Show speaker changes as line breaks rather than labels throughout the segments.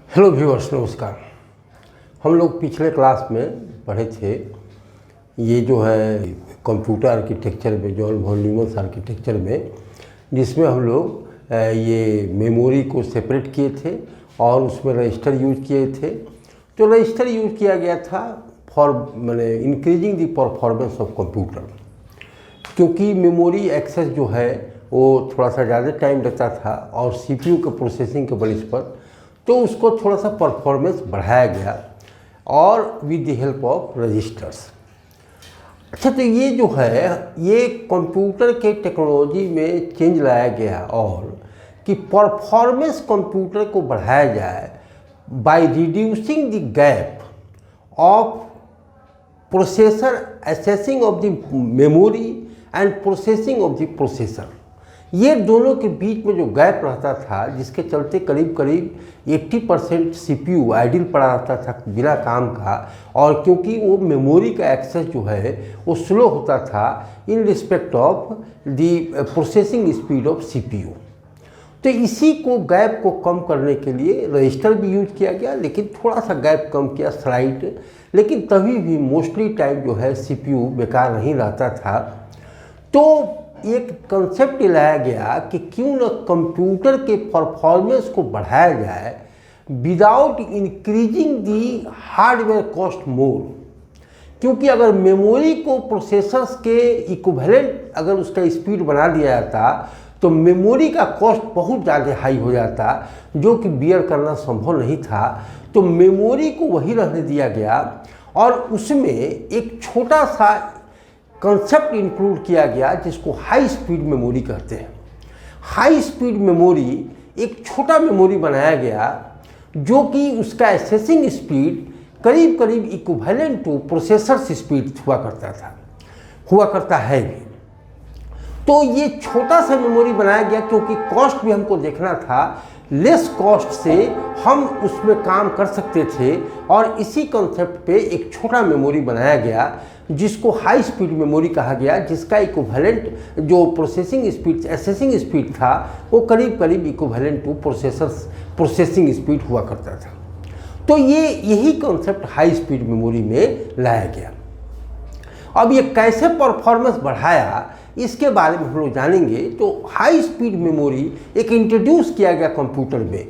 Hello viewers, नमस्कार। हम लोग पिछले क्लास में पढ़े थे ये जो है कंप्यूटर आर्किटेक्चर में, जॉन वॉन न्यूमन आर्किटेक्चर में, जिसमें हम लोग ये मेमोरी को सेपरेट किए थे और उसमें रजिस्टर यूज किए थे। तो रजिस्टर यूज किया गया था फॉर मैंने increasing the performance of computer, क्योंकि मेमोरी एक्सेस जो है वो थोड़ा सा ज़्यादा टाइम लगता था और सीपीयू के प्रोसेसिंग के बेसिस पर, तो उसको थोड़ा सा परफॉर्मेंस बढ़ाया गया और with the help of registers. अच्छा, तो ये जो है ये कंप्यूटर के टेक्नोलॉजी में चेंज लाया गया और कि परफॉर्मेंस कंप्यूटर को बढ़ाया जाए by reducing the gap of processor assessing of the memory and processing of the processor. ये दोनों के बीच में जो गैप रहता था, जिसके चलते करीब करीब 80% सीपीयू आइडिल पड़ा रहता था बिना काम का, और क्योंकि वो मेमोरी का एक्सेस जो है वो स्लो होता था in respect of the processing speed of CPU. तो इसी को गैप को कम करने के लिए रजिस्टर भी यूज किया गया, लेकिन थोड़ा सा गैप कम किया स्लाइड, लेकिन तभी भी मोस्टली टाइम जो है सीपीयू बेकार नहीं रहता था। तो एक कंसेप्ट लाया गया कि क्यों न कंप्यूटर के परफॉर्मेंस को बढ़ाया जाए विदाउट इंक्रीजिंग दी हार्डवेयर कॉस्ट मोर, क्योंकि अगर मेमोरी को प्रोसेसर्स के इक्विवेलेंट अगर उसका स्पीड बना दिया जाता तो मेमोरी का कॉस्ट बहुत ज़्यादा हाई हो जाता, जो कि बियर करना संभव नहीं था। तो मेमोरी को वही रहने दिया गया और उसमें एक छोटा सा कंसेप्ट इंक्लूड किया गया जिसको हाई स्पीड मेमोरी कहते हैं। हाई स्पीड मेमोरी एक छोटा मेमोरी बनाया गया जो कि उसका एसेसिंग स्पीड करीब करीब इक्विवेलेंट टू प्रोसेसर स्पीड हुआ करता है भी। तो ये छोटा सा मेमोरी बनाया गया क्योंकि कॉस्ट भी हमको देखना था, लेस कॉस्ट से हम उसमें काम कर सकते थे, और इसी कंसेप्ट पे एक छोटा मेमोरी बनाया गया जिसको हाई स्पीड मेमोरी कहा गया, जिसका इक्विवेलेंट जो प्रोसेसिंग स्पीड एसेसिंग स्पीड था वो करीब करीब इक्विवेलेंट टू प्रोसेसिंग स्पीड हुआ करता था। तो यही कंसेप्ट हाई स्पीड मेमोरी में लाया गया। अब ये कैसे परफॉर्मेंस बढ़ाया इसके बारे में हम लोग जानेंगे। तो हाई स्पीड मेमोरी एक इंट्रोड्यूस किया गया कंप्यूटर में,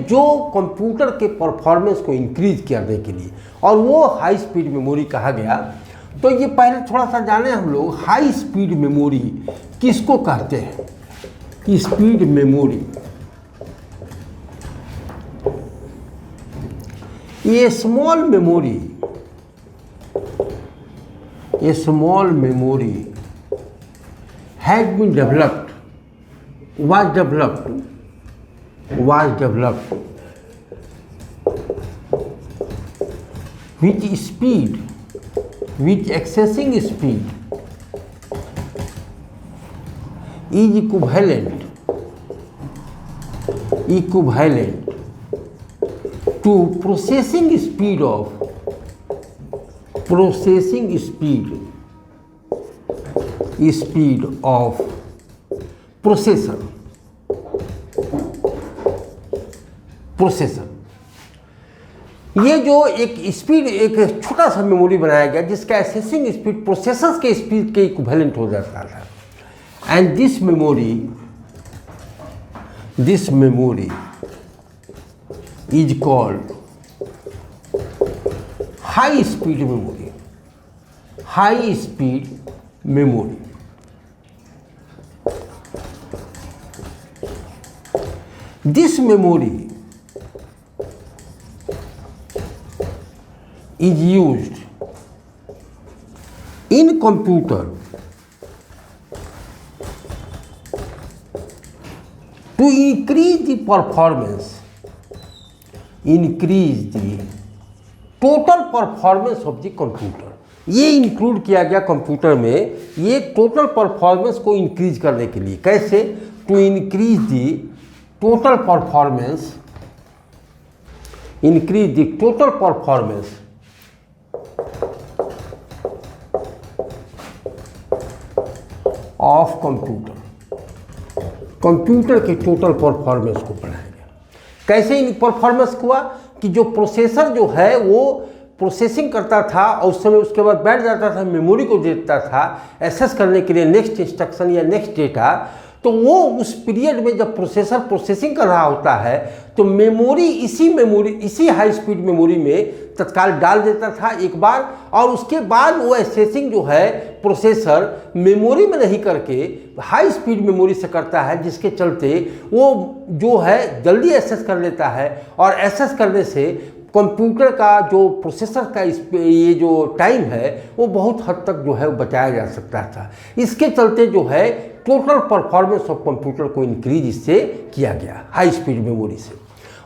जो कंप्यूटर के परफॉर्मेंस को इंक्रीज करने के लिए, और वो हाई स्पीड मेमोरी कहा गया। तो ये पहले थोड़ा सा जाने हम लोग हाई स्पीड मेमोरी किसको कहते हैं। कि स्पीड मेमोरी ये small memory has been was developed which accessing speed is equivalent to processing speed of processor. ये जो एक छोटा सा मेमोरी बनाया गया जिसका एसेसिंग स्पीड प्रोसेसर्स के स्पीड के इक्विवेलेंट हो जाता था, and this memory is called high speed memory. This memory is used in computer to increase the performance, total performance of the computer। ये इंक्लूड किया गया कंप्यूटर में, ये टोटल परफॉर्मेंस को इंक्रीज करने के लिए। कैसे? To increase the total performance of computer के टोटल परफॉर्मेंस को बढ़ाया गया। कैसे परफॉर्मेंस हुआ कि जो प्रोसेसर जो है वो प्रोसेसिंग करता था और उस समय उसके बाद बैठ जाता था, मेमोरी को देता था एक्सेस करने के लिए नेक्स्ट इंस्ट्रक्शन या नेक्स्ट डेटा। तो वो उस पीरियड में जब प्रोसेसर प्रोसेसिंग कर रहा होता है तो मेमोरी इसी हाई स्पीड मेमोरी में तत्काल डाल देता था एक बार, और उसके बाद वो एक्सेसिंग जो है प्रोसेसर मेमोरी में नहीं करके हाई स्पीड मेमोरी से करता है, जिसके चलते वो जो है जल्दी एक्सेस कर लेता है। और एक्सेस करने से कंप्यूटर का जो प्रोसेसर का ये जो टाइम है वो बहुत हद तक जो है बचाया जा सकता था। इसके चलते जो है टोटल परफॉर्मेंस ऑफ कंप्यूटर को इंक्रीज इससे किया गया हाई स्पीड मेमोरी से।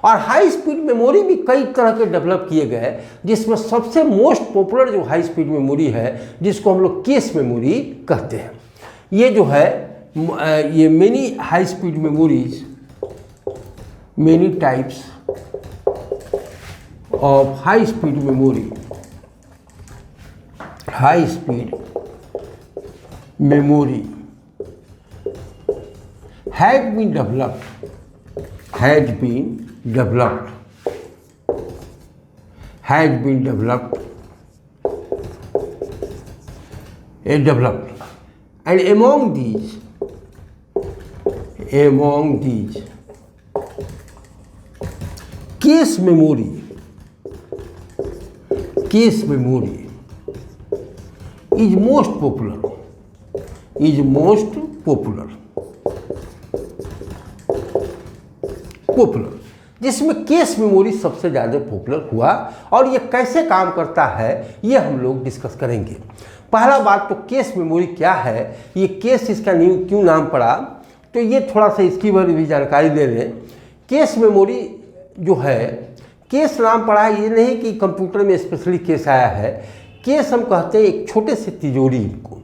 और हाई स्पीड मेमोरी भी कई तरह के डेवलप किए गए, जिसमें सबसे मोस्ट पॉपुलर जो हाई स्पीड मेमोरी है जिसको हम लोग केस मेमोरी कहते हैं। ये जो है ये many high speed memories, many types of high speed memory have been developed and among these case memory is most popular, जिसमें केस मेमोरी सबसे ज़्यादा पॉपुलर हुआ। और ये कैसे काम करता है ये हम लोग डिस्कस करेंगे। पहला बात तो केस मेमोरी क्या है, ये केस इसका क्यों नाम पड़ा, तो ये थोड़ा सा इसकी बारे में भी जानकारी दे रहे हैं। केस मेमोरी जो है, केस नाम पड़ा है ये नहीं कि कंप्यूटर में स्पेशली केस आया है। केस हम कहते हैं एक छोटे से तिजोरी को,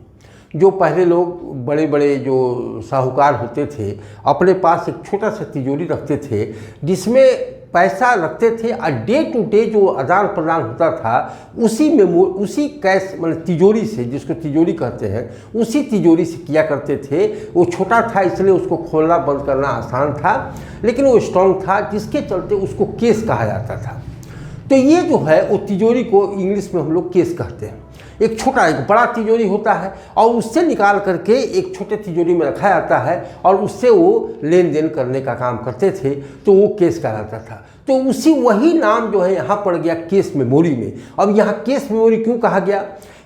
जो पहले लोग बड़े बड़े जो साहूकार होते थे अपने पास एक छोटा सा तिजोरी रखते थे जिसमें पैसा रखते थे, और डे टू डे जो आदान प्रदान होता था उसी कैश मतलब तिजोरी से, जिसको तिजोरी कहते हैं, उसी तिजोरी से किया करते थे। वो छोटा था इसलिए उसको खोलना बंद करना आसान था, लेकिन वो स्ट्रॉन्ग था, जिसके चलते उसको केस कहा जाता था। तो ये जो है वो तिजोरी को इंग्लिश में हम लोग केस कहते हैं। एक छोटा एक बड़ा तिजोरी होता है और उससे निकाल करके एक छोटे तिजोरी में रखा जाता है और उससे वो लेन देन करने का काम करते थे, तो वो केस कहलाता था। तो वही नाम जो है यहाँ पड़ गया केस मेमोरी में। अब यहाँ केस मेमोरी क्यों कहा गया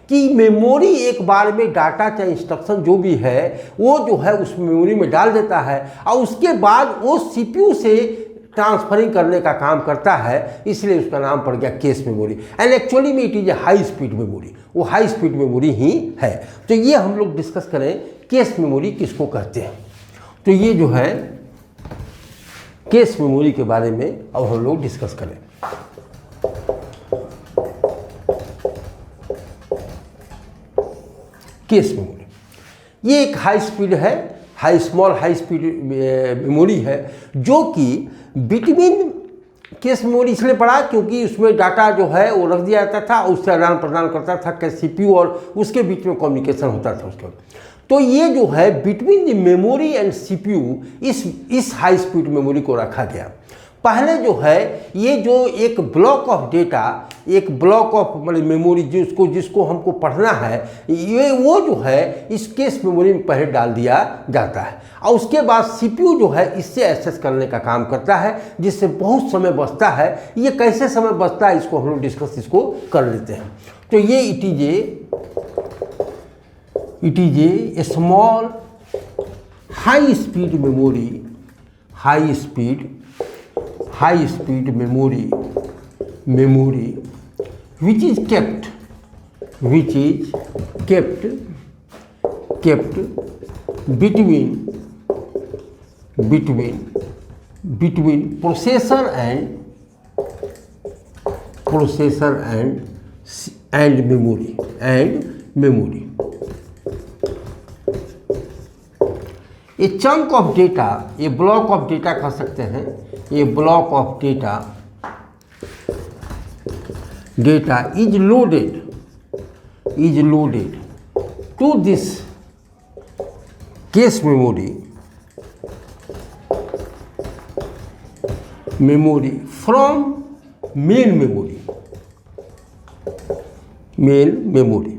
कि मेमोरी एक बार में डाटा चाहे इंस्ट्रक्शन जो भी है वो जो है उस मेमोरी में डाल देता है और उसके बाद वो सीपीयू से ट्रांसफरिंग करने का काम करता है, इसलिए उसका नाम पड़ गया केस मेमोरी। एंड एक्चुअली में it is a high speed memory, वो हाई स्पीड मेमोरी ही है। तो ये हम लोग डिस्कस करें केस मेमोरी किसको कहते हैं। तो ये जो है केस मेमोरी के बारे में अब हम लोग डिस्कस करें। केस मेमोरी ये एक हाई स्पीड है, स्मॉल हाई स्पीड मेमोरी है, जो कि बिटवीन केस मेमोरी इसलिए पड़ा क्योंकि उसमें डाटा जो है वो रख दिया जाता था, उससे आदान प्रदान करता था कि सीपीयू और उसके बीच में कम्युनिकेशन होता था उसका। तो ये जो है between the memory and CPU इस हाई स्पीड मेमोरी को रखा गया। पहले जो है ये जो एक ब्लॉक ऑफ डेटा, एक ब्लॉक ऑफ मतलब मेमोरी जिसको हमको पढ़ना है, ये वो जो है इस केस मेमोरी में पहले डाल दिया जाता है और उसके बाद सीपीयू जो है इससे एक्सेस करने का काम करता है, जिससे बहुत समय बचता है। ये कैसे समय बचता है इसको हम लोग डिस्कस इसको कर लेते हैं। तो ये it is a small high speed memory, high speed memory which is kept between processor and memory. A chunk of data, a block of data कह सकते हैं, a block of data is loaded to this case memory memory from main memory, main memory.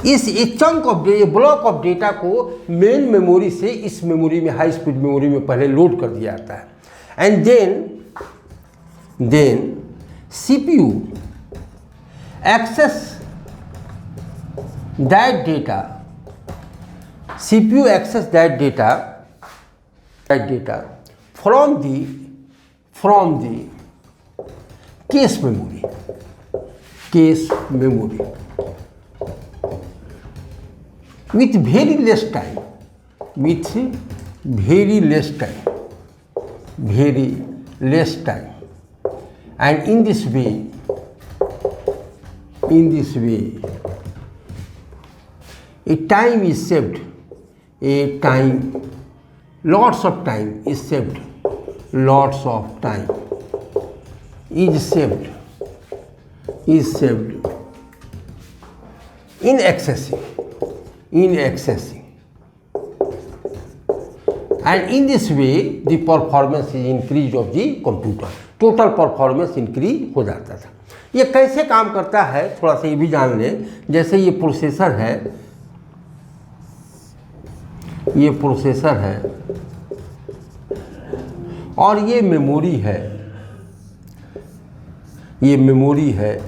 इस एक chunk of block of data को main memory से इस memory में, high speed memory में पहले लोड कर दिया जाता है। And then CPU access that data, CPU access that data from the cache memory with very less time, and in this way a time is saved, lots of time is saved, in accessing, and in this way the performance is increased of the computer, total performance increase हो जाता था। ये कैसे काम करता है थोड़ा सा ये भी जान लें। जैसे ये प्रोसेसर है, और ये मेमोरी है,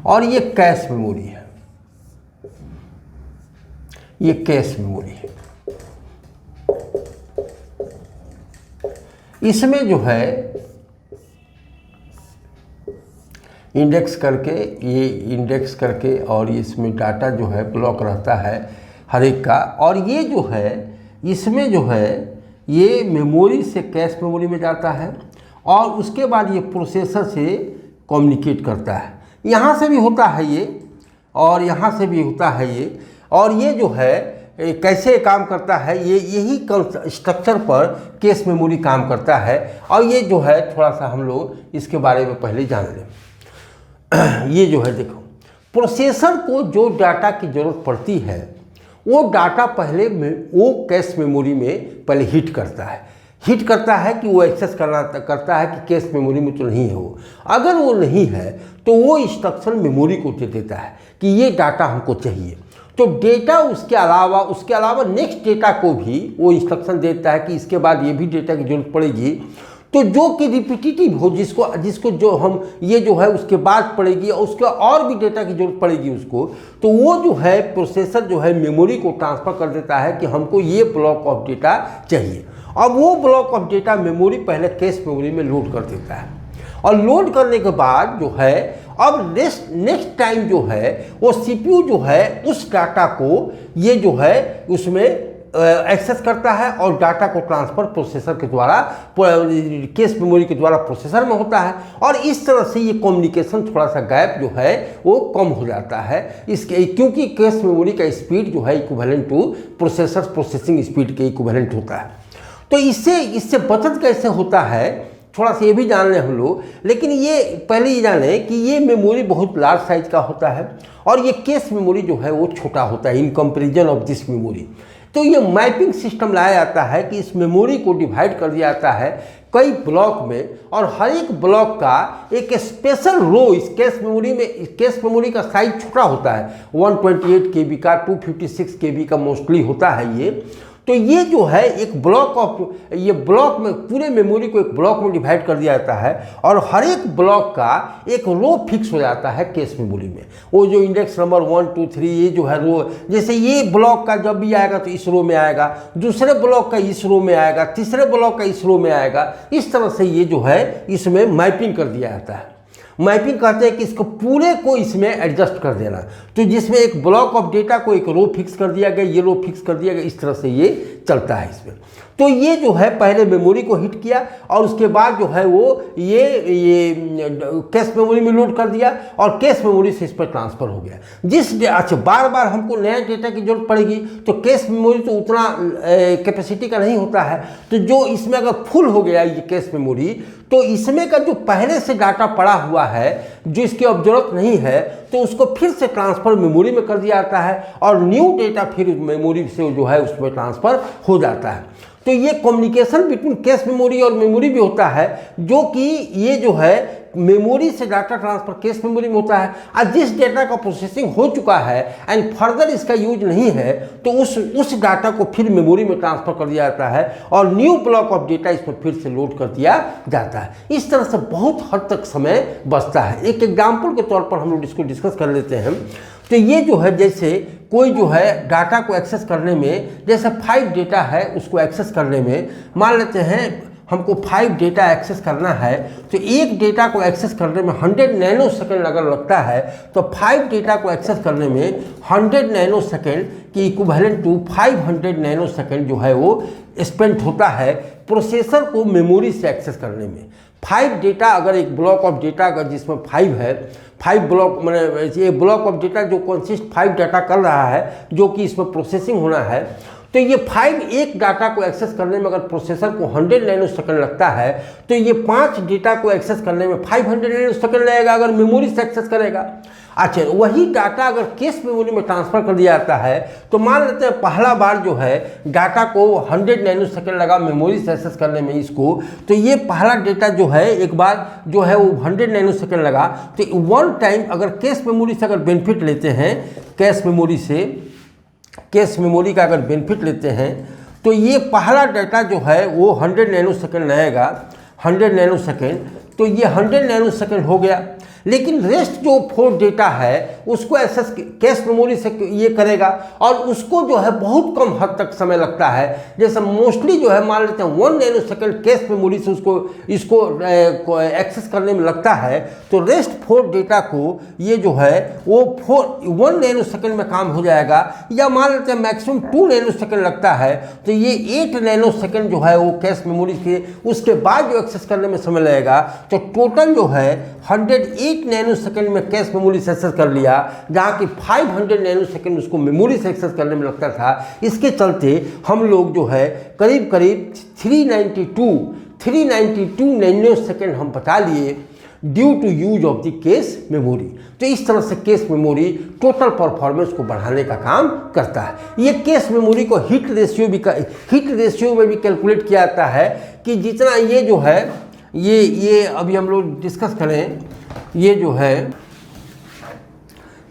और ये कैश मेमोरी है, इसमें जो है इंडेक्स करके और इसमें डाटा जो है ब्लॉक रहता है हर एक का, और ये जो है इसमें जो है ये मेमोरी से कैश मेमोरी में जाता है और उसके बाद ये प्रोसेसर से कम्युनिकेट करता है। यहाँ से भी होता है ये और यहाँ से भी होता है ये, और ये जो है कैसे काम करता है, ये यही स्ट्रक्चर पर केस मेमोरी काम करता है। और ये जो है थोड़ा सा हम लोग इसके बारे में पहले जान लें। ये जो है देखो, प्रोसेसर को जो डाटा की ज़रूरत पड़ती है वो डाटा पहले वो कैश मेमोरी में पहले हिट करता है कि वो एक्सेस करता है कि कैश मेमोरी में तो नहीं है वो। अगर वो नहीं है तो वो इंस्ट्रक्शन मेमोरी को दे देता है कि ये डाटा हमको चाहिए। तो डेटा उसके अलावा नेक्स्ट डेटा को भी वो इंस्ट्रक्शन देता है कि इसके बाद ये भी डेटा की जरूरत पड़ेगी, तो जो कि रिपीटिटिव हो, जिसको जो हम ये जो है उसके बाद पड़ेगी और उसके और भी डेटा की जरूरत पड़ेगी उसको, तो वो जो है प्रोसेसर जो है मेमोरी को ट्रांसफ़र कर देता है कि हमको ये ब्लॉक ऑफ डेटा चाहिए। अब वो ब्लॉक ऑफ डेटा मेमोरी पहले कैश मेमोरी में लोड कर देता है, और लोड करने के बाद जो है अब नेक्स्ट टाइम जो है वो CPU जो है उस डाटा को ये जो है उसमें एक्सेस करता है और डाटा को ट्रांसफ़र प्रोसेसर के द्वारा केस मेमोरी के द्वारा प्रोसेसर में होता है। और इस तरह से ये कम्युनिकेशन थोड़ा सा गैप जो है वो कम हो जाता है इसके, क्योंकि केस मेमोरी का स्पीड जो है equivalent two processor processing speed के इक्विवेलेंट होता है। तो इससे बचत कैसे होता है थोड़ा सा ये भी जान लें हम लोग। लेकिन ये पहले ये जानें कि ये मेमोरी बहुत लार्ज साइज का होता है और ये केस मेमोरी जो है वो छोटा होता है in comparison of this memory. तो ये मैपिंग सिस्टम लाया जाता है कि इस मेमोरी को डिवाइड कर दिया जाता है कई ब्लॉक में, और हर एक ब्लॉक का एक स्पेशल रो इस केस मेमोरी में। केस मेमोरी का साइज छोटा होता है, 128 KB का, 256 KB का मोस्टली होता है ये। तो ये जो है एक ब्लॉक में पूरे मेमोरी को एक ब्लॉक में डिवाइड कर दिया जाता है और हर एक ब्लॉक का एक रो फिक्स हो जाता है केस मेमोरी में। वो जो इंडेक्स नंबर 1 2 3 ये जो है रो, जैसे ये ब्लॉक का जब भी आएगा तो इस रो में आएगा, दूसरे ब्लॉक का इस रो में आएगा, तीसरे ब्लॉक का इस रो में आएगा। इस तरह से ये जो है इसमें मैपिंग कर दिया जाता है। मैपिंग कहते हैं कि इसको पूरे को इसमें एडजस्ट कर देना। तो जिसमें एक ब्लॉक ऑफ डेटा को एक रो फिक्स कर दिया गया, ये रो फिक्स कर दिया गया, इस तरह से ये चलता है इसमें। तो ये जो है पहले मेमोरी को हिट किया और उसके बाद जो है वो ये कैश मेमोरी में लोड कर दिया और कैश मेमोरी से इस पर ट्रांसफ़र हो गया। अच्छा, बार बार हमको नया डेटा की जरूरत पड़ेगी तो कैश मेमोरी तो उतना कैपेसिटी का नहीं होता है। तो जो इसमें अगर फुल हो गया ये कैश मेमोरी, तो इसमें का जो पहले से डाटा पड़ा हुआ है जो इसकी अब जरूरत नहीं है, तो उसको फिर से ट्रांसफ़र मेमोरी में कर दिया जाता है और न्यू डेटा फिर मेमोरी से जो है उसमें ट्रांसफ़र हो जाता है। तो ये कम्युनिकेशन बिटवीन कैश मेमोरी और मेमोरी भी होता है, जो कि ये जो है मेमोरी से डाटा ट्रांसफर कैश मेमोरी में होता है। और जिस डेटा का प्रोसेसिंग हो चुका है एंड फर्दर इसका यूज नहीं है तो उस डाटा को फिर मेमोरी में ट्रांसफर कर दिया जाता है और न्यू ब्लॉक ऑफ डेटा इसमें फिर से लोड कर दिया जाता है। इस तरह से बहुत हद तक समय बचता है। एक एग्जाम्पल के तौर पर हम लोग इसको डिस्कस कर लेते हैं। तो ये जो है, जैसे कोई जो है डाटा को एक्सेस करने में, जैसे 5 डेटा है उसको एक्सेस करने में, मान लेते हैं हमको 5 डेटा एक्सेस करना है, तो एक डेटा को एक्सेस करने में 100 नैनो सेकेंड अगर लगता है तो 5 डेटा को एक्सेस करने में 100 नैनो सेकेंड की इक्विवेलेंट टू 500 नैनो सेकेंड जो है वो स्पेंड होता है प्रोसेसर को मेमोरी से एक्सेस करने में। 5 डेटा, अगर एक ब्लॉक ऑफ डेटा अगर जिसमें 5 है, 5 ब्लॉक मैंने ये ब्लॉक ऑफ डेटा जो कंसिस्ट 5 डाटा कर रहा है जो कि इसमें प्रोसेसिंग होना है, तो ये 5 एक डाटा को एक्सेस करने में अगर प्रोसेसर को 100 नैनो सेकेंड लगता है तो ये 5 डेटा को एक्सेस करने में 500 नैनो सेकेंड लगेगा अगर मेमोरी से एक्सेस करेगा। अच्छा, वही डाटा अगर कैश मेमोरी में ट्रांसफ़र कर दिया जाता है तो मान लेते हैं पहला बार जो है डाटा को 100 नैनो सेकेंड लगा मेमोरी से एक्सेस करने में इसको, तो ये पहला डेटा जो है एक बार जो है वो 100 नैनो सेकेंड लगा, तो वन टाइम अगर कैश मेमोरी से अगर बेनिफिट लेते हैं, कैश मेमोरी का अगर बेनिफिट लेते हैं तो ये पहला डाटा जो है वो 100 नैनो सेकेंड रहेगा, 100 नैनो सेकेंड, तो ये 100 नैनो सेकेंड हो गया। लेकिन रेस्ट जो 4 डेटा है उसको एक्सेस कैश मेमोरी से ये करेगा और उसको जो है बहुत कम हद तक समय लगता है। जैसे मोस्टली जो है मान लेते हैं 1 नैनो सेकेंड कैश मेमोरी से इसको एक्सेस करने में लगता है, तो रेस्ट 4 डेटा को ये जो है वो 1 नैनो सेकेंड में काम हो जाएगा। या मान लेते हैं मैक्सिमम 2 नैनो सेकेंड लगता है, तो ये 8 नैनो सेकेंड जो है वो कैश मेमोरी के उसके बाद जो एक्सेस करने में समय लगेगा, तो टोटल जो है 108 नैनो सेकेंड में कैश मेमोरी से एक्सेस कर लिया, जहाँ की 500 नैनो सेकेंड उसको मेमोरी से एक्सेस करने में लगता था। इसके चलते हम लोग जो है करीब 392 नैनो सेकेंड हम बचा लिए due to use of the cache memory. तो इस तरह से कैश मेमोरी टोटल परफॉर्मेंस को बढ़ाने का काम करता है। ये कैश मेमोरी को हिट रेशियो में भी कैलकुलेट किया जाता है कि जितना ये जो है ये अभी हम लोग डिस्कस करें, ये जो है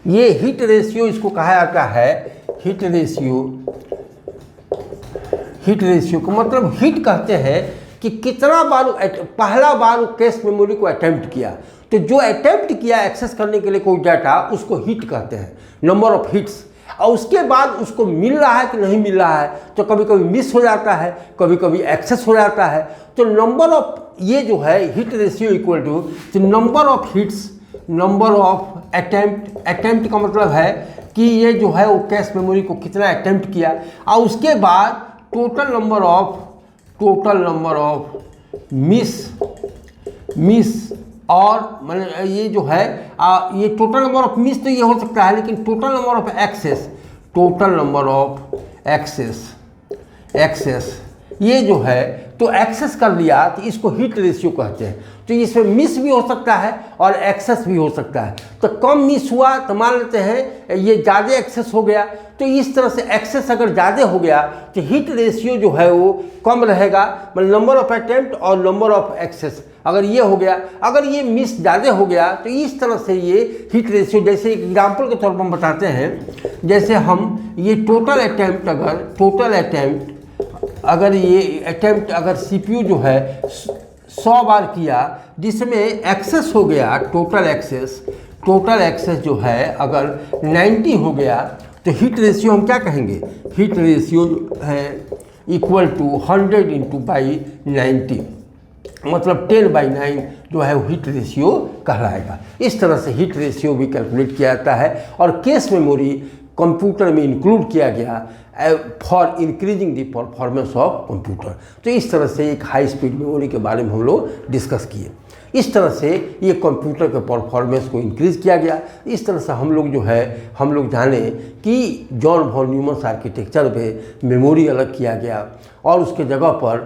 ये हिट रेशियो इसको कहा जाता है। हिट रेशियो को मतलब हिट कहते हैं कि कितना बार पहला बार कैश मेमोरी को अटेम्प्ट किया, तो जो अटेम्प्ट किया एक्सेस करने के लिए कोई डाटा उसको हिट कहते हैं, नंबर ऑफ हिट्स। और उसके बाद उसको मिल रहा है कि नहीं मिल रहा है, तो कभी कभी मिस हो जाता है, कभी कभी एक्सेस हो जाता है। तो नंबर ऑफ ये जो है hit ratio equal to number of hits, number of attempt का मतलब है कि ये जो है वो कैश मेमोरी को कितना अटेम्प्ट किया, और उसके बाद टोटल नंबर ऑफ मिस और मतलब ये जो है ये टोटल नंबर ऑफ मिस तो ये हो सकता है, लेकिन टोटल नंबर ऑफ एक्सेस ये जो है तो एक्सेस कर लिया तो इसको हिट रेशियो कहते हैं। तो इसमें मिस भी हो सकता है और एक्सेस भी हो सकता है। तो कम मिस हुआ तो मान लेते हैं ये ज़्यादा एक्सेस हो गया, तो इस तरह से एक्सेस अगर ज़्यादा हो गया तो हिट रेशियो जो है वो कम रहेगा, मतलब नंबर ऑफ अटेम्प्ट और नंबर ऑफ एक्सेस अगर ये हो गया। अगर ये मिस ज़्यादा हो गया तो इस तरह से ये हिट रेशियो, जैसे एक एग्जाम्पल के तौर पर हम बताते हैं, जैसे हम ये टोटल अटेम्प्ट अगर ये अटेम्प्ट अगर सीपीयू जो है 100 बार किया जिसमें एक्सेस हो गया, टोटल एक्सेस जो है अगर 90 हो गया, तो हिट रेशियो हम क्या कहेंगे, हिट रेशियो है इक्वल टू 100 इंटू बाई 90, मतलब 10/9 जो है वो हिट रेशियो कहलाएगा। इस तरह से हिट रेशियो भी कैलकुलेट किया जाता है और कैश मेमोरी कंप्यूटर में इंक्लूड किया गया for increasing the performance of computer. तो इस तरह से एक हाई स्पीड मेमोरी के बारे में हम लोग डिस्कस किए। इस तरह से ये कंप्यूटर के परफॉर्मेंस को इंक्रीज़ किया गया। इस तरह से हम लोग जाने कि जॉन वॉन न्यूमन आर्किटेक्चर में मेमोरी अलग किया गया और उसके जगह पर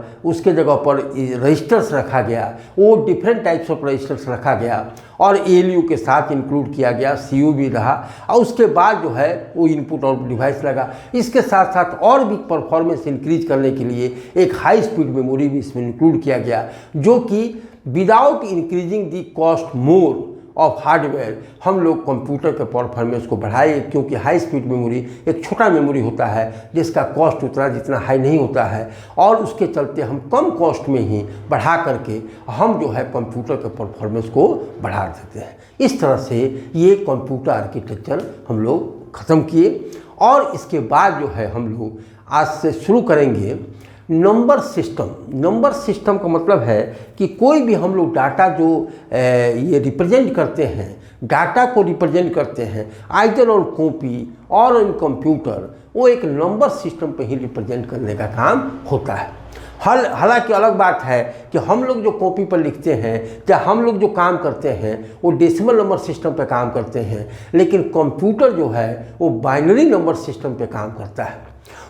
रजिस्टर्स रखा गया, वो डिफरेंट टाइप्स ऑफ रजिस्टर्स रखा गया और ALU के साथ इंक्लूड किया गया, CU भी रहा और उसके बाद जो है वो इनपुट और डिवाइस लगा। इसके साथ साथ और भी परफॉर्मेंस इंक्रीज करने के लिए एक हाई स्पीड मेमोरी भी इसमें इंक्लूड किया गया, जो कि without increasing the cost more of hardware हम लोग कंप्यूटर के परफॉर्मेंस को बढ़ाए, क्योंकि हाई स्पीड मेमोरी एक छोटा मेमोरी होता है जिसका कॉस्ट उतना जितना हाई नहीं होता है और उसके चलते हम कम कॉस्ट में ही बढ़ा करके हम जो है कंप्यूटर के परफॉर्मेंस को बढ़ा देते हैं। इस तरह से ये कंप्यूटर आर्किटेक्चर हम लोग ख़त्म किए और इसके बाद जो है हम लोग आज से शुरू करेंगे नंबर सिस्टम। नंबर सिस्टम का मतलब है कि कोई भी हम लोग डाटा जो ये रिप्रेजेंट करते हैं, डाटा को रिप्रेजेंट करते हैं आइदर ऑन कॉपी और ऑन कंप्यूटर, वो एक नंबर सिस्टम पे ही रिप्रेजेंट करने का काम होता है। हालांकि अलग बात है कि हम लोग जो कॉपी पर लिखते हैं या हम लोग जो काम करते हैं वो डेसिमल नंबर सिस्टम पे काम करते हैं, लेकिन कंप्यूटर जो है वो बाइनरी नंबर सिस्टम पे काम करता है।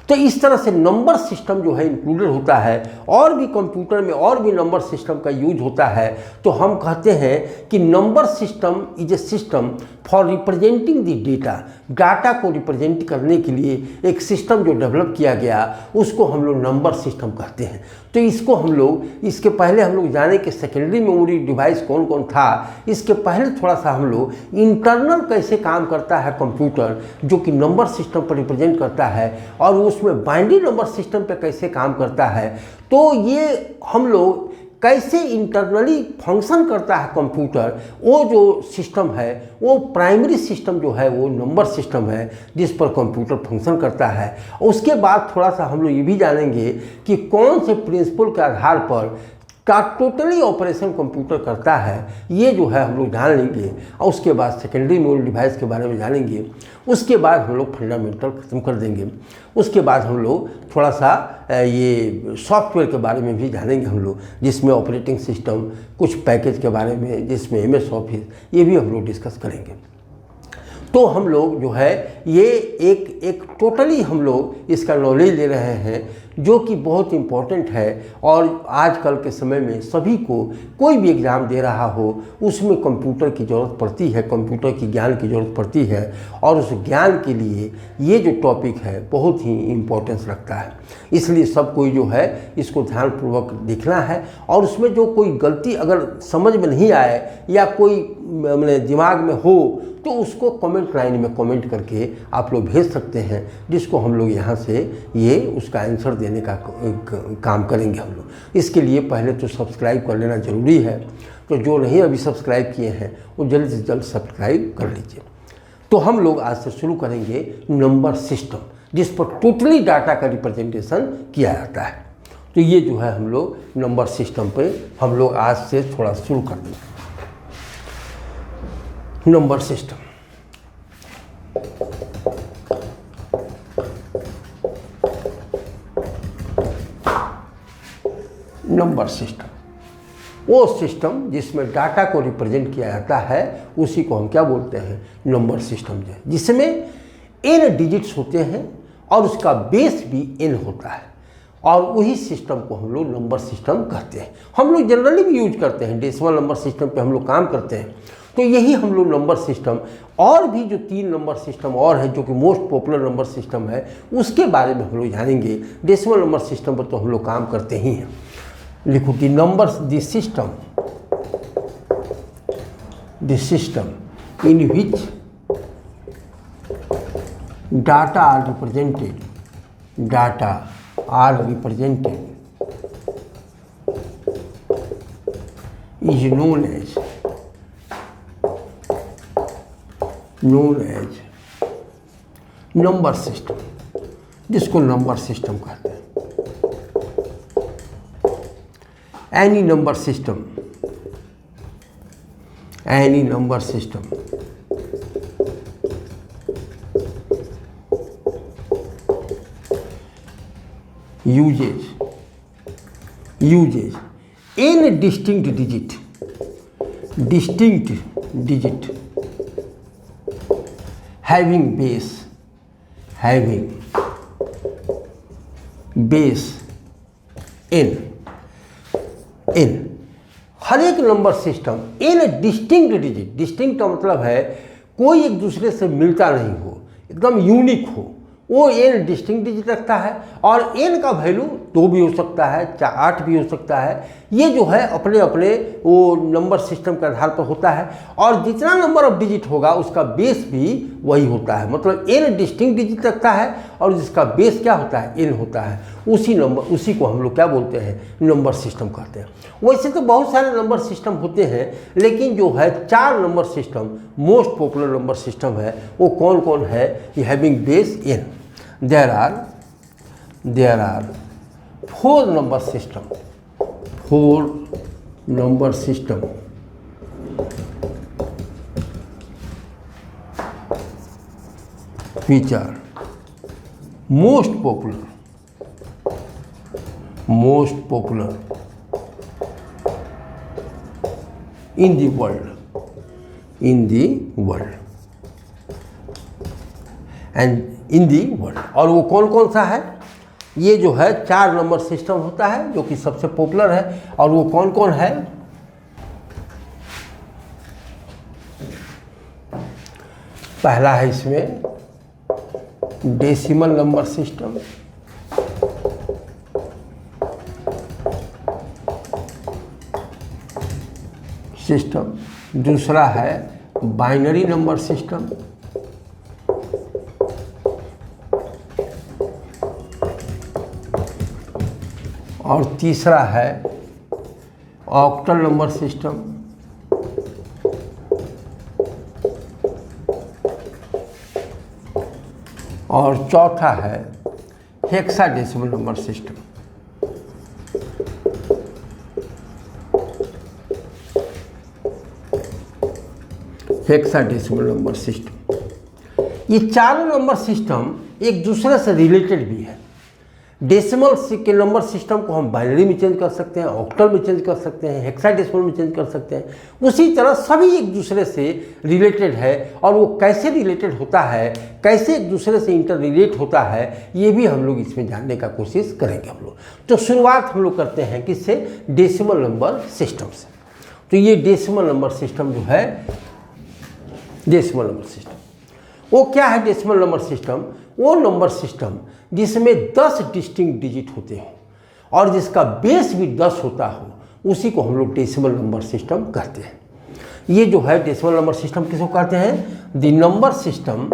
तो इस तरह से नंबर सिस्टम जो है इंक्लूडेड होता है और भी कंप्यूटर में और भी नंबर सिस्टम का यूज होता है। तो हम कहते हैं कि number system is a system for representing the data. Data को रिप्रेजेंट करने के लिए एक सिस्टम जो डेवलप किया गया उसको हम लोग नंबर सिस्टम कहते हैं। तो इसको हम लोग इसके पहले हम लोग जाने कि सेकेंडरी मेमोरी डिवाइस कौन कौन था। इसके पहले थोड़ा सा हम लोग इंटरनल कैसे काम करता है कंप्यूटर जो कि नंबर सिस्टम पर रिप्रेजेंट करता है और उसमें बाइनरी नंबर सिस्टम पे कैसे काम करता है। तो ये हम लोग कैसे इंटरनली फंक्शन करता है कंप्यूटर, वो जो सिस्टम है वो प्राइमरी सिस्टम जो है वो नंबर सिस्टम है जिस पर कंप्यूटर फंक्शन करता है। उसके बाद थोड़ा सा हम लोग ये भी जानेंगे कि कौन से प्रिंसिपल के आधार पर का टोटली ऑपरेशन कंप्यूटर करता है, ये जो है हम लोग जान लेंगे। और उसके बाद सेकेंडरी मेमोरी डिवाइस के बारे में जानेंगे। उसके बाद हम लोग फंडामेंटल ख़त्म कर देंगे। उसके बाद हम लोग थोड़ा सा ये सॉफ्टवेयर के बारे में भी जानेंगे हम लोग, जिसमें ऑपरेटिंग सिस्टम, कुछ पैकेज के बारे में जिसमें MS ऑफिस, ये भी हम लोग डिस्कस करेंगे। तो हम लोग जो है ये एक टोटली हम लोग इसका नॉलेज ले रहे हैं जो कि बहुत इम्पोर्टेंट है। और आजकल के समय में सभी को कोई भी एग्ज़ाम दे रहा हो उसमें कंप्यूटर की ज़रूरत पड़ती है, कंप्यूटर की ज्ञान की ज़रूरत पड़ती है और उस ज्ञान के लिए ये जो टॉपिक है बहुत ही इम्पोर्टेंस रखता है। इसलिए सब कोई जो है इसको ध्यानपूर्वक देखना है और उसमें जो कोई गलती अगर समझ में नहीं आए या कोई मैंने दिमाग में हो तो उसको कमेंट लाइन में कमेंट करके आप लोग भेज सकते हैं, जिसको हम लोग यहाँ से ये उसका आंसर देने का काम करेंगे हम लोग। इसके लिए पहले तो सब्सक्राइब कर लेना ज़रूरी है। तो जो नहीं अभी सब्सक्राइब किए हैं वो जल्द से जल्द सब्सक्राइब कर लीजिए। तो हम लोग आज से शुरू करेंगे नंबर सिस्टम, जिस पर टोटली डाटा का रिप्रेजेंटेशन किया जाता है। तो ये जो है हम लोग नंबर सिस्टम पे हम लोग आज से थोड़ा शुरू कर देंगे। नंबर सिस्टम, नंबर सिस्टम वो सिस्टम जिसमें डाटा को रिप्रेजेंट किया जाता है उसी को हम क्या बोलते हैं, नंबर सिस्टम, जिसमें n डिजिट्स होते हैं और उसका बेस भी n होता है और वही सिस्टम को हम लोग नंबर सिस्टम कहते हैं। हम लोग जनरली भी यूज करते हैं, डेसिमल नंबर सिस्टम पे हम लोग काम करते हैं। तो यही हम लोग नंबर सिस्टम और भी जो 3 नंबर सिस्टम और है जो कि मोस्ट पॉपुलर नंबर सिस्टम है उसके बारे में हम लोग जानेंगे। डेसिमल नंबर सिस्टम पर तो हम लोग काम करते ही हैं। लिखो the numbers the system in which data are represented is known as number system, जिसको नंबर सिस्टम कहते हैं। Any number system uses n distinct digit distinct digit having base n हर एक number system n distinct digit, distinct का मतलब है कोई एक दूसरे से मिलता नहीं हो, एकदम यूनिक हो, वो n डिस्टिंक्ट डिजिट रखता है। और n का वैल्यू 2 भी हो सकता है, 8 भी हो सकता है। ये जो है अपने अपने वो नंबर सिस्टम के आधार पर होता है, और जितना नंबर ऑफ डिजिट होगा उसका बेस भी वही होता है। मतलब n डिस्टिंक्ट डिजिट रखता है और जिसका बेस क्या होता है, n होता है। उसी को हम लोग क्या बोलते हैं, नंबर सिस्टम कहते हैं। वैसे तो बहुत सारे नंबर सिस्टम होते हैं, लेकिन जो है 4 number system most popular number system है, वो कौन कौन है, having base n। There are 4 number system which are most popular in the world और वो कौन कौन सा है, ये जो है 4 नंबर सिस्टम होता है जो कि सबसे पॉपुलर है। और वो कौन कौन है, पहला है इसमें डेसिमल नंबर सिस्टम, दूसरा है बाइनरी नंबर सिस्टम, और तीसरा है ऑक्टल नंबर सिस्टम, और चौथा है hexadecimal number system. Hexadecimal number system, ये चारों नंबर सिस्टम एक दूसरे से रिलेटेड भी है। डेसिमल के नंबर सिस्टम को हम बाइनरी में चेंज कर सकते हैं, ऑक्टल में चेंज कर सकते हैं, हेक्साडेसिमल में चेंज कर सकते हैं। उसी तरह सभी एक दूसरे से रिलेटेड है, और वो कैसे रिलेटेड होता है, कैसे एक दूसरे से इंटर रिलेट होता है, ये भी हम लोग इसमें जानने का कोशिश करेंगे हम लोग। तो शुरुआत हम लोग करते हैं किससे, डेसिमल नंबर सिस्टम से। तो ये डेसिमल नंबर सिस्टम जो है, डेसिमल नंबर सिस्टम वो क्या है, डेसिमल नंबर सिस्टम वो नंबर सिस्टम जिसमें 10 डिस्टिंक्ट डिजिट होते हो और जिसका बेस भी 10 होता हो, उसी को हम लोग डेसिमल नंबर सिस्टम कहते हैं। ये जो है डेसिमल नंबर सिस्टम किसको कहते हैं, द नंबर सिस्टम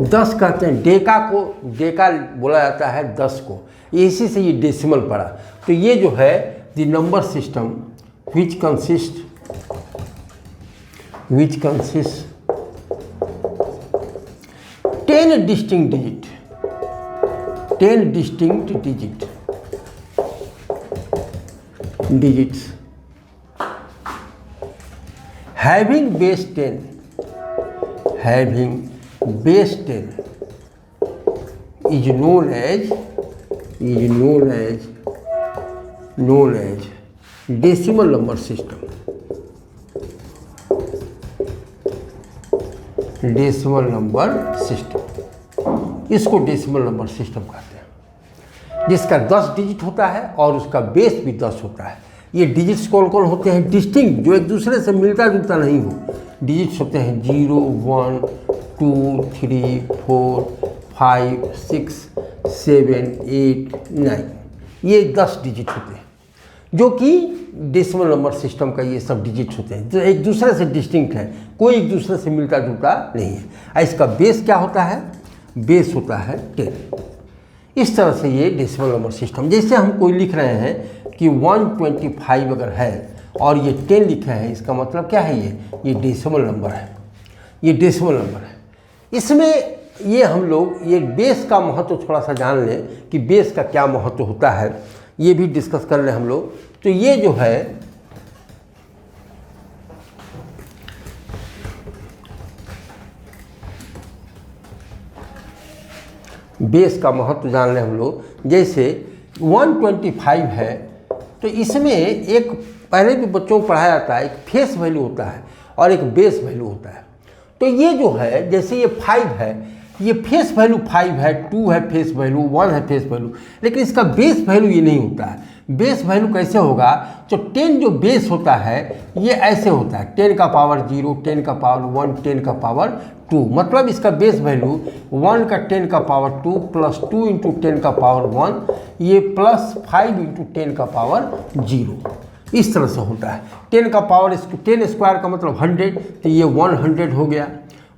10 कहते हैं। डेका बोला जाता है 10 को, इसी से ये डेसिमल पड़ा। तो ये जो है the number system which consists 10 distinct digits having base 10 is known as decimal number system. Decimal number system, इसको डेसिमल नंबर सिस्टम कहते हैं, जिसका 10 डिजिट होता है और उसका बेस भी 10 होता है। ये डिजिट्स कौन कौन होते हैं, डिस्टिंक्ट, जो एक दूसरे से मिलता जुलता नहीं हो। डिजिट्स होते हैं 0, 1, 2, 3, 4, 5, 6, 7, 8, 9, ये 10 डिजिट होते हैं, जो कि डेसिमल नंबर सिस्टम का ये सब डिजिट होते हैं, जो एक दूसरे से डिस्टिंक्ट है, कोई एक दूसरे से मिलता जुलता नहीं है। इसका बेस क्या होता है, बेस होता है 10। इस तरह से ये डेसिमल नंबर सिस्टम, जैसे हम कोई लिख रहे हैं कि 125 अगर है और ये 10 लिखा है, इसका मतलब क्या है, ये डेसिमल नंबर है, ये डेसिमल नंबर है। इसमें ये हम लोग ये बेस का महत्व थोड़ा सा जान लें कि बेस का क्या महत्व होता है, ये भी डिस्कस कर रहे हैं हम लोग। तो ये जो है बेस का महत्व जान लें हम लोग। जैसे 125 है तो इसमें एक पहले भी बच्चों को पढ़ाया जाता है, एक फेस वैल्यू होता है और एक बेस वैल्यू होता है। तो ये जो है जैसे ये 5 है, ये फेस वैल्यू 5 है, 2 है फेस वैल्यू, 1 है फेस वैल्यू, लेकिन इसका बेस वैल्यू ये नहीं होता है। बेस वैल्यू कैसे होगा? तो 10 जो बेस होता है ये ऐसे होता है 10 का पावर 0, 10 का पावर 1, 10 का पावर 2, मतलब इसका बेस वैल्यू 1 का 10 का पावर 2 प्लस 2 इंटू 10 का पावर 1, ये प्लस 5 इंटू 10 का पावर 0, इस तरह से होता है। 10 का पावर 10 स्क्वायर का मतलब 100, तो ये 100 हो गया,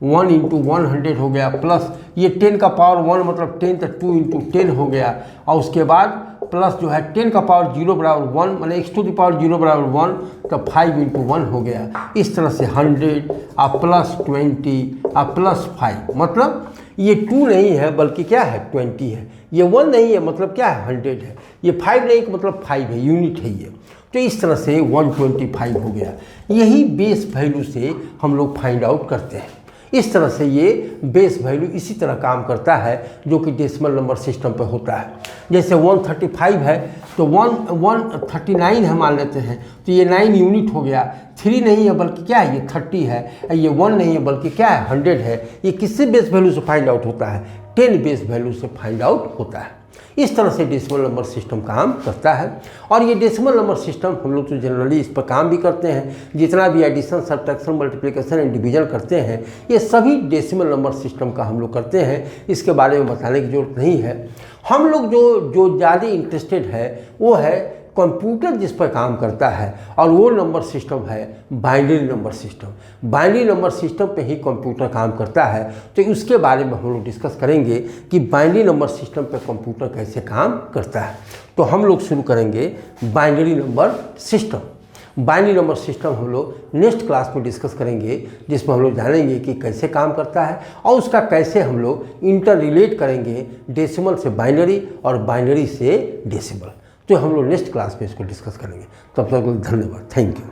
1 इंटू 100 हो गया, प्लस ये 10 का पावर 1 मतलब 10, तो 2 इंटू 10 हो गया, और उसके बाद प्लस जो है 10 का पावर 0 बराबर 1, मतलब x टू द पावर 0 बराबर 1, तो 5 इंटू 1 हो गया। इस तरह से 100 और प्लस 20 और प्लस 5, मतलब ये 2 नहीं है बल्कि क्या है 20 है, ये 1 नहीं है मतलब क्या है 100 है, ये 5 नहीं मतलब 5 है, यूनिट है ये। तो इस तरह से 125 हो गया। यही बेस वैल्यू से हम लोग फाइंड आउट करते हैं। इस तरह से ये बेस वैल्यू इसी तरह काम करता है जो कि डेसिमल नंबर सिस्टम पे होता है। जैसे 135 है तो 139 है मान लेते हैं, तो ये 9 यूनिट हो गया। 3 नहीं है बल्कि क्या है ये 30 है, ये 1 नहीं है बल्कि क्या है 100 है। ये किससे बेस वैल्यू से फाइंड आउट होता है? 10 बेस वैल्यू से फाइंड आउट होता है। इस तरह से डेसिमल नंबर सिस्टम काम करता है। और ये डेसिमल नंबर सिस्टम हम लोग तो जनरली इस पर काम भी करते हैं। जितना भी addition, subtraction, multiplication and division करते हैं ये सभी डेसिमल नंबर सिस्टम का हम लोग करते हैं। इसके बारे में बताने की ज़रूरत नहीं है। हम लोग जो ज़्यादा इंटरेस्टेड है वो है कंप्यूटर जिस पर काम करता है, और वो नंबर सिस्टम है binary number system. Binary number system पे ही कंप्यूटर काम करता है। तो उसके बारे में हम लोग डिस्कस करेंगे कि बाइनरी नंबर सिस्टम पे कंप्यूटर कैसे काम करता है। तो हम लोग शुरू करेंगे binary number system. Binary number system हम लोग नेक्स्ट क्लास में डिस्कस करेंगे, जिसमें हम लोग जानेंगे कि कैसे काम करता है और उसका कैसे हम लोग इंटर रिलेट करेंगे डेसिमल से बाइनरी और बाइनरी से डेसिमल। तो हम लोग नेक्स्ट क्लास में इसको डिस्कस करेंगे। तब तक धन्यवाद, थैंक यू।